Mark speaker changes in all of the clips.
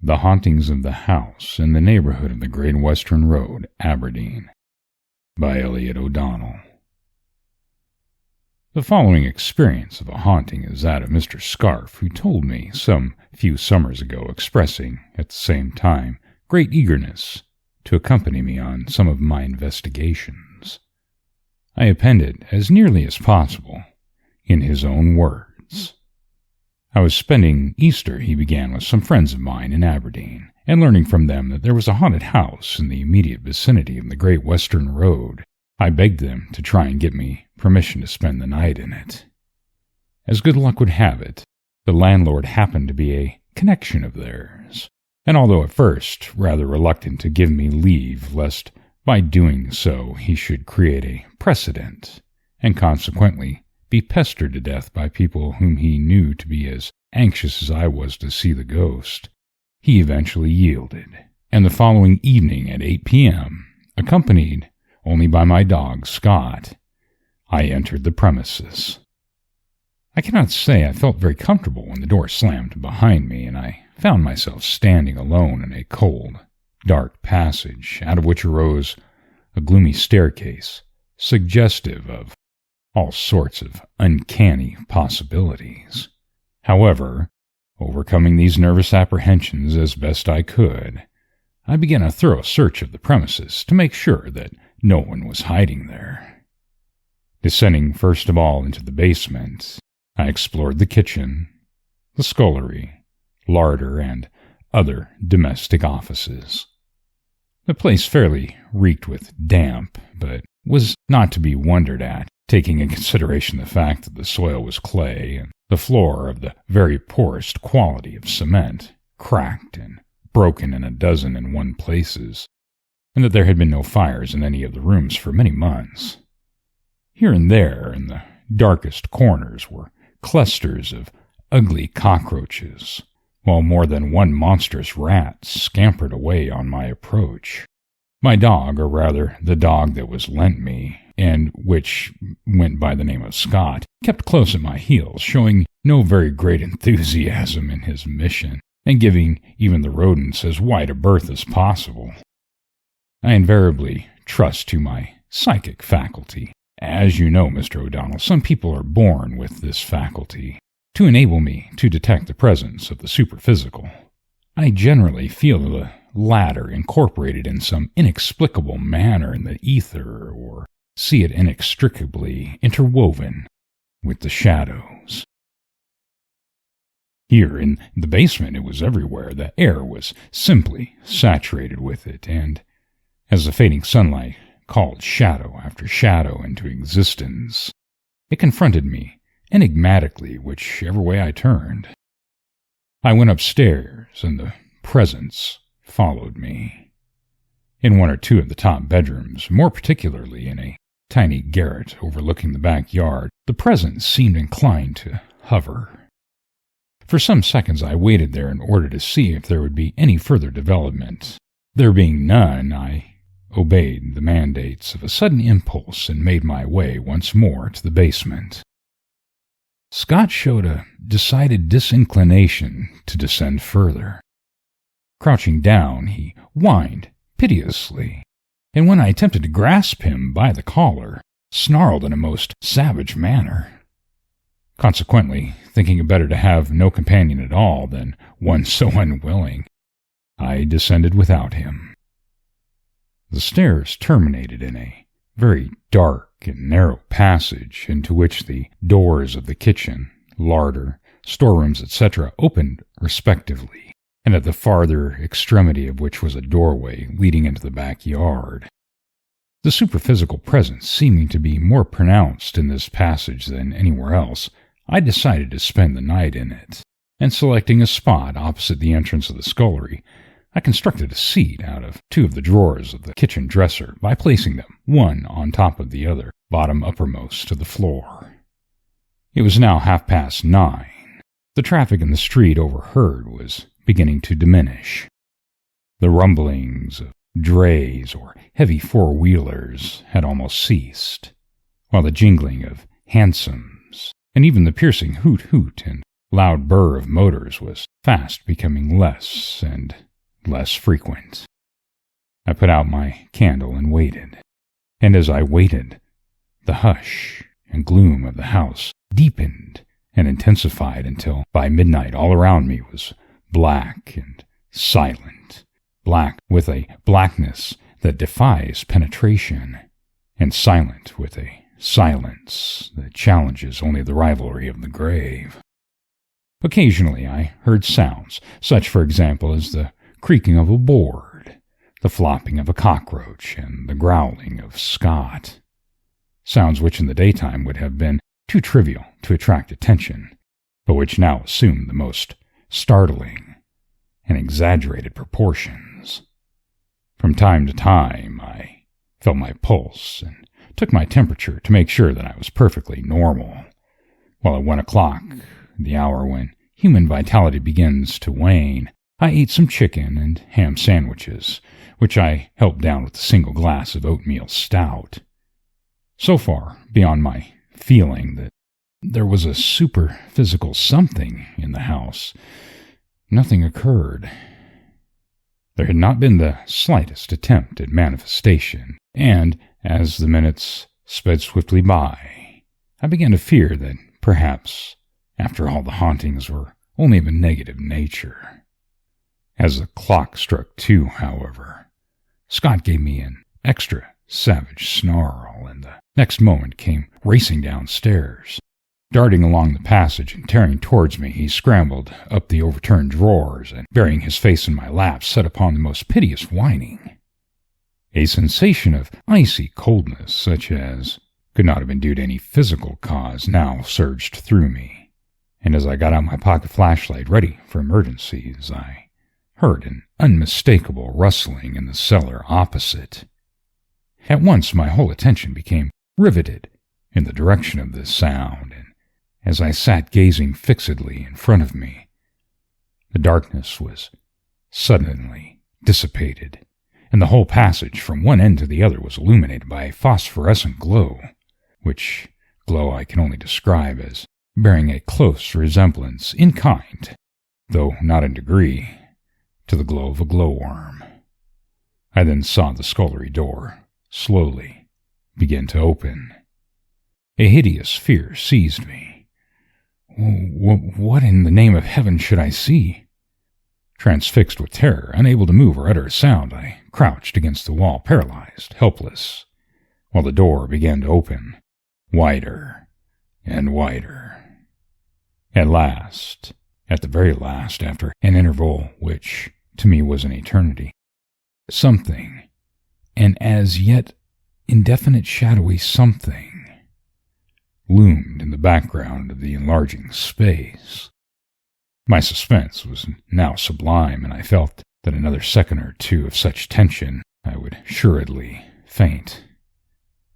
Speaker 1: The Hauntings of the House in the Neighborhood of the Great Western Road, Aberdeen, by Elliott O'Donnell. The following experience of a haunting is that of Mr. Scarf, who told me some few summers ago, expressing, at the same time, great eagerness to accompany me on some of my investigations. I append it, as nearly as possible, in his own words. I was spending Easter, he began, with some friends of mine in Aberdeen, and learning from them that there was a haunted house in the immediate vicinity of the Great Western Road, I begged them to try and get me permission to spend the night in it. As good luck would have it, the landlord happened to be a connection of theirs, and although at first rather reluctant to give me leave, lest by doing so he should create a precedent, and consequently be pestered to death by people whom he knew to be as anxious as I was to see the ghost, he eventually yielded, and the following evening at 8 p.m., accompanied only by my dog, Scott, I entered the premises. I cannot say I felt very comfortable when the door slammed behind me, and I found myself standing alone in a cold, dark passage, out of which arose a gloomy staircase, suggestive of all sorts of uncanny possibilities. However, overcoming these nervous apprehensions as best I could, I began a thorough search of the premises to make sure that no one was hiding there. Descending first of all into the basement, I explored the kitchen, the scullery, larder, and other domestic offices. The place fairly reeked with damp, but was not to be wondered at, taking in consideration the fact that the soil was clay and the floor of the very poorest quality of cement, cracked and broken in 12 places, and that there had been no fires in any of the rooms for many months. Here and there, in the darkest corners, were clusters of ugly cockroaches, while more than one monstrous rat scampered away on my approach. My dog, or rather the dog that was lent me, and which went by the name of Scott, kept close at my heels, showing no very great enthusiasm in his mission, and giving even the rodents as wide a berth as possible. I invariably trust to my psychic faculty. As you know, Mr. O'Donnell, some people are born with this faculty, to enable me to detect the presence of the superphysical. I generally feel the latter incorporated in some inexplicable manner in the ether, or see it inextricably interwoven with the shadows. Here in the basement it was everywhere. The air was simply saturated with it, and as the fading sunlight called shadow after shadow into existence, it confronted me enigmatically whichever way I turned. I went upstairs, and the presence followed me. In one or two of the top bedrooms, more particularly in a tiny garret overlooking the backyard, the presence seemed inclined to hover. For some seconds I waited there in order to see if there would be any further development. There being none, I obeyed the mandates of a sudden impulse and made my way once more to the basement. Scott showed a decided disinclination to descend further. Crouching down, he whined piteously, and when I attempted to grasp him by the collar, snarled in a most savage manner. Consequently, thinking it better to have no companion at all than one so unwilling, I descended without him. The stairs terminated in a very dark and narrow passage into which the doors of the kitchen, larder, storerooms, etc. opened respectively, and at the farther extremity of which was a doorway leading into the backyard. The superphysical presence seeming to be more pronounced in this passage than anywhere else, I decided to spend the night in it, and selecting a spot opposite the entrance of the scullery, I constructed a seat out of 2 of the drawers of the kitchen dresser by placing them one on top of the other, bottom uppermost to the floor. It was now 9:30. The traffic in the street overheard was beginning to diminish. The rumblings of drays or heavy four-wheelers had almost ceased, while the jingling of hansoms and even the piercing hoot-hoot and loud burr of motors was fast becoming less and less frequent. I put out my candle and waited, and as I waited, the hush and gloom of the house deepened and intensified until by midnight all around me was black and silent, black with a blackness that defies penetration, and silent with a silence that challenges only the rivalry of the grave. Occasionally I heard sounds, such for example as the creaking of a board, the flopping of a cockroach, and the growling of Scott. Sounds which in the daytime would have been too trivial to attract attention, but which now assumed the most startling and exaggerated proportions. From time to time I felt my pulse and took my temperature to make sure that I was perfectly normal, while at 1 o'clock, the hour when human vitality begins to wane, I ate some chicken and ham sandwiches, which I helped down with a single glass of oatmeal stout. So far, beyond my feeling that there was a superphysical something in the house, nothing occurred. There had not been the slightest attempt at manifestation, and as the minutes sped swiftly by, I began to fear that perhaps, after all, the hauntings were only of a negative nature. As the clock struck 2, however, Scott gave me an extra savage snarl, and the next moment came racing downstairs. Darting along the passage and tearing towards me, he scrambled up the overturned drawers, and burying his face in my lap, set upon the most piteous whining. A sensation of icy coldness, such as could not have been due to any physical cause, now surged through me, and as I got out my pocket flashlight ready for emergencies, I heard an unmistakable rustling in the cellar opposite. At once my whole attention became riveted in the direction of this sound, and as I sat gazing fixedly in front of me, the darkness was suddenly dissipated, and the whole passage from one end to the other was illuminated by a phosphorescent glow, which glow I can only describe as bearing a close resemblance in kind, though not in degree, to the glow of a glowworm. I then saw the scullery door slowly begin to open. A hideous fear seized me. What in the name of heaven should I see? Transfixed with terror, unable to move or utter a sound, I crouched against the wall, paralyzed, helpless, while the door began to open, wider and wider. At last, at the very last, after an interval which to me was an eternity, something, an as yet indefinite shadowy something, loomed in the background of the enlarging space. My suspense was now sublime, and I felt that another second or two of such tension I would assuredly faint.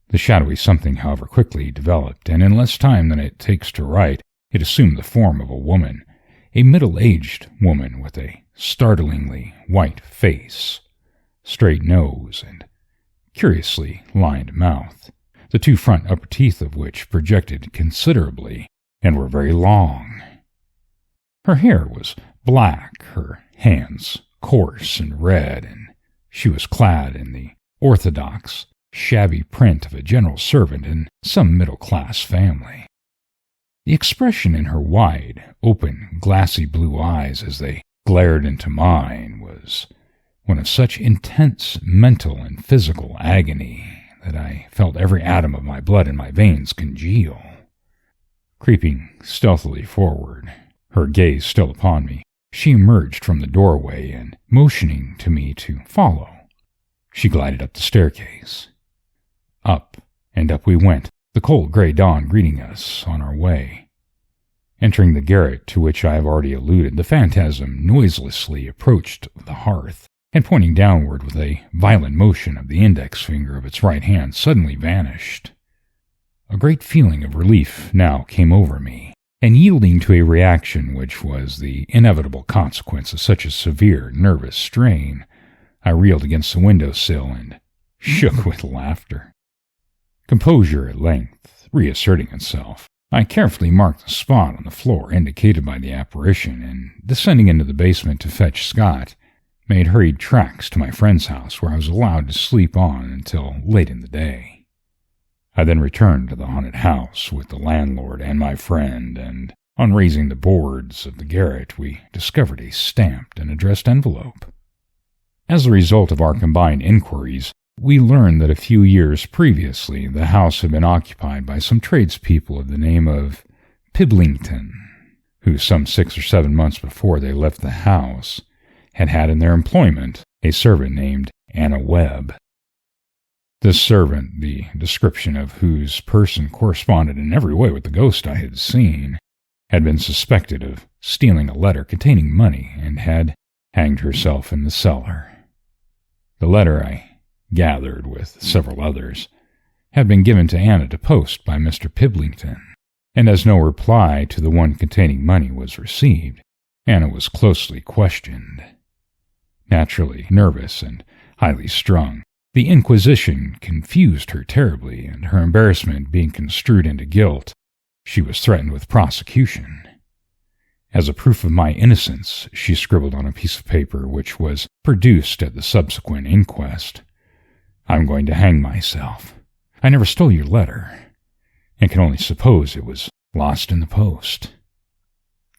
Speaker 1: The shadowy something, however, quickly developed, and in less time than it takes to write, it assumed the form of a woman, a middle-aged woman with a startlingly white face, straight nose, and curiously lined mouth, the 2 front upper teeth of which projected considerably and were very long. Her hair was black, her hands coarse and red, and she was clad in the orthodox, shabby print of a general servant in some middle-class family. The expression in her wide, open, glassy blue eyes as they glared into mine was one of such intense mental and physical agony that I felt every atom of my blood in my veins congeal. Creeping stealthily forward, her gaze still upon me, she emerged from the doorway and, motioning to me to follow, she glided up the staircase. Up and up we went, the cold gray dawn greeting us on our way. Entering the garret to which I have already alluded, the phantasm noiselessly approached the hearth, and pointing downward with a violent motion of the index finger of its right hand, suddenly vanished. A great feeling of relief now came over me, and yielding to a reaction which was the inevitable consequence of such a severe nervous strain, I reeled against the window-sill and shook with laughter. Composure at length reasserting itself, I carefully marked the spot on the floor indicated by the apparition, and descending into the basement to fetch Scott, made hurried tracks to my friend's house where I was allowed to sleep on until late in the day. I then returned to the haunted house with the landlord and my friend, and on raising the boards of the garret, we discovered a stamped and addressed envelope. As a result of our combined inquiries, we learned that a few years previously the house had been occupied by some tradespeople of the name of Piblington, who some 6 or 7 months before they left the house had in their employment a servant named Anna Webb. This servant, the description of whose person corresponded in every way with the ghost I had seen, had been suspected of stealing a letter containing money and had hanged herself in the cellar. The letter, I gathered with several others, had been given to Anna to post by Mr. Piblington, and as no reply to the one containing money was received, Anna was closely questioned. Naturally nervous and highly strung, the inquisition confused her terribly, and her embarrassment being construed into guilt, she was threatened with prosecution. As a proof of my innocence, she scribbled on a piece of paper which was produced at the subsequent inquest, "I'm going to hang myself. I never stole your letter, and can only suppose it was lost in the post."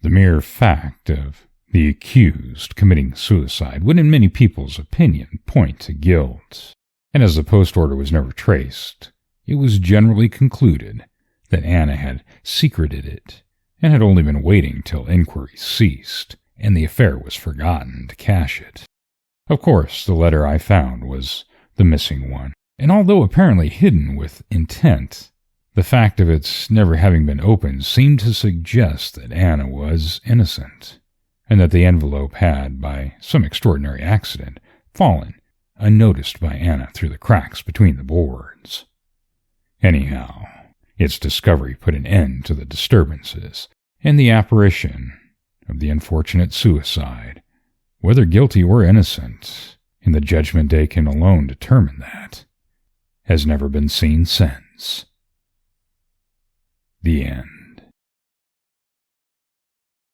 Speaker 1: The mere fact of the accused committing suicide would in many people's opinion point to guilt, and as the post order was never traced, it was generally concluded that Anna had secreted it and had only been waiting till inquiry ceased and the affair was forgotten to cash it. Of course, the letter I found was the missing one, and although apparently hidden with intent, the fact of its never having been opened seemed to suggest that Anna was innocent, and that the envelope had, by some extraordinary accident, fallen unnoticed by Anna through the cracks between the boards. Anyhow, its discovery put an end to the disturbances, and the apparition of the unfortunate suicide, whether guilty or innocent, and the judgment day can alone determine that, has never been seen since. The end.